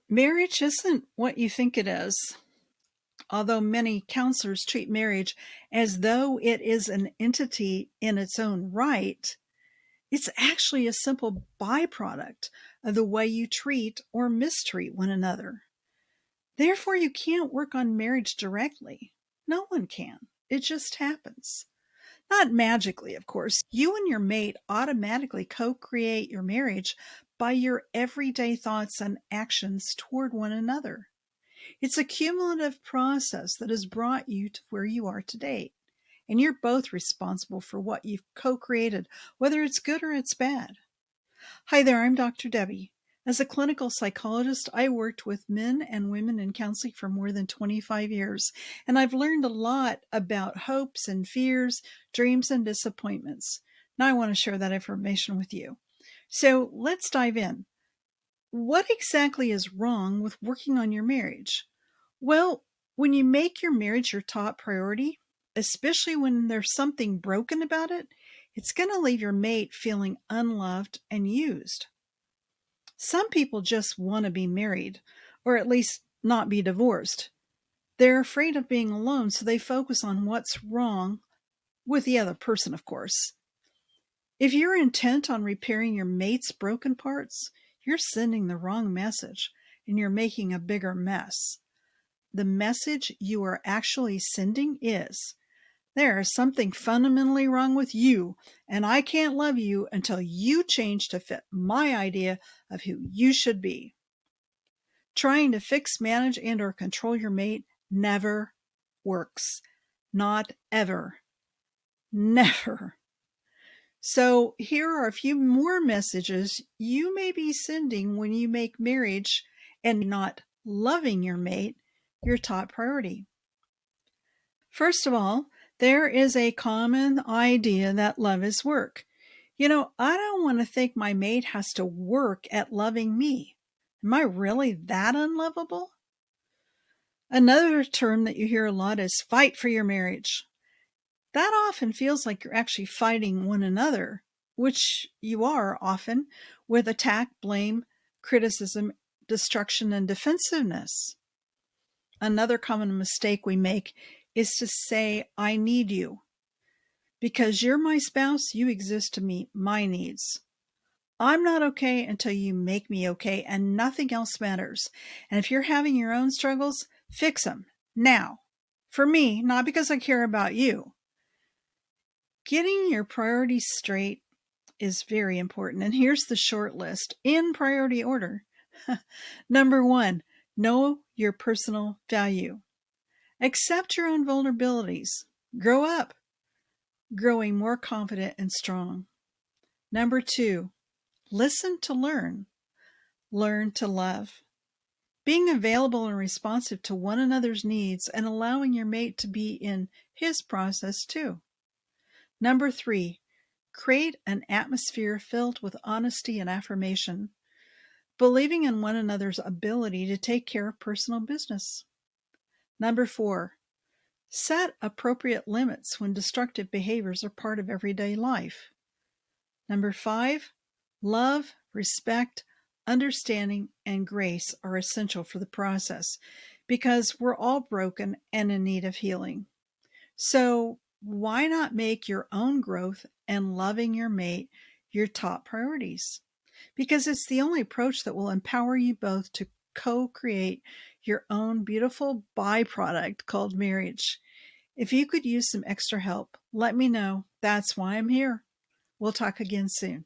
Marriage isn't what you think it is. Although many counselors treat marriage as though it is an entity in its own right, it's actually a simple byproduct of the way you treat or mistreat one another. Therefore, you can't work on marriage directly. No one can. It just happens. Not magically, of course. You and your mate automatically co create your marriage by your everyday thoughts and actions toward one another. It's a cumulative process that has brought you to where you are today. And you're both responsible for what you've co created, whether it's good or it's bad. Hi there, I'm Dr. Debbie. As a clinical psychologist, I worked with men and women in counseling for more than 25 years, and I've learned a lot about hopes and fears, dreams and disappointments. Now I want to share that information with you. So let's dive in. What exactly is wrong with working on your marriage? Well, when you make your marriage your top priority, especially when there's something broken about it, it's going to leave your mate feeling unloved and used. Some people just want to be married, or at least not be divorced. They're afraid of being alone, so they focus on what's wrong with the other person, of course. If you're intent on repairing your mate's broken parts, you're sending the wrong message and you're making a bigger mess. The message you are actually sending is, there is something fundamentally wrong with you, and I can't love you until you change to fit my idea of who you should be. Trying to fix, manage, and or control your mate never works. Not ever. Never. So here are a few more messages you may be sending when you make marriage and not loving your mate your top priority. First of all, there is a common idea that love is work. I don't want to think my mate has to work at loving me. Am I really that unlovable? Another term that you hear a lot is fight for your marriage. That often feels like you're actually fighting one another, which you are often, with attack, blame, criticism, destruction, and defensiveness. Another common mistake we make is to say, I need you. Because you're my spouse, you exist to meet my needs. I'm not okay until you make me okay, and nothing else matters. And if you're having your own struggles, fix them now. For me, not because I care about you. Getting your priorities straight is very important. And here's the short list in priority order. Number 1, know your personal value. Accept your own vulnerabilities. Grow up, growing more confident and strong. Number 2, listen to learn. Learn to love. Being available and responsive to one another's needs and allowing your mate to be in his process too. Number 3, create an atmosphere filled with honesty and affirmation, believing in one another's ability to take care of personal business. Number 4, set appropriate limits when destructive behaviors are part of everyday life. Number 5, love, respect, understanding, and grace are essential for the process because we're all broken and in need of healing. So why not make your own growth and loving your mate your top priorities? Because it's the only approach that will empower you both to co-create your own beautiful byproduct called marriage. If you could use some extra help, let me know. That's why I'm here. We'll talk again soon.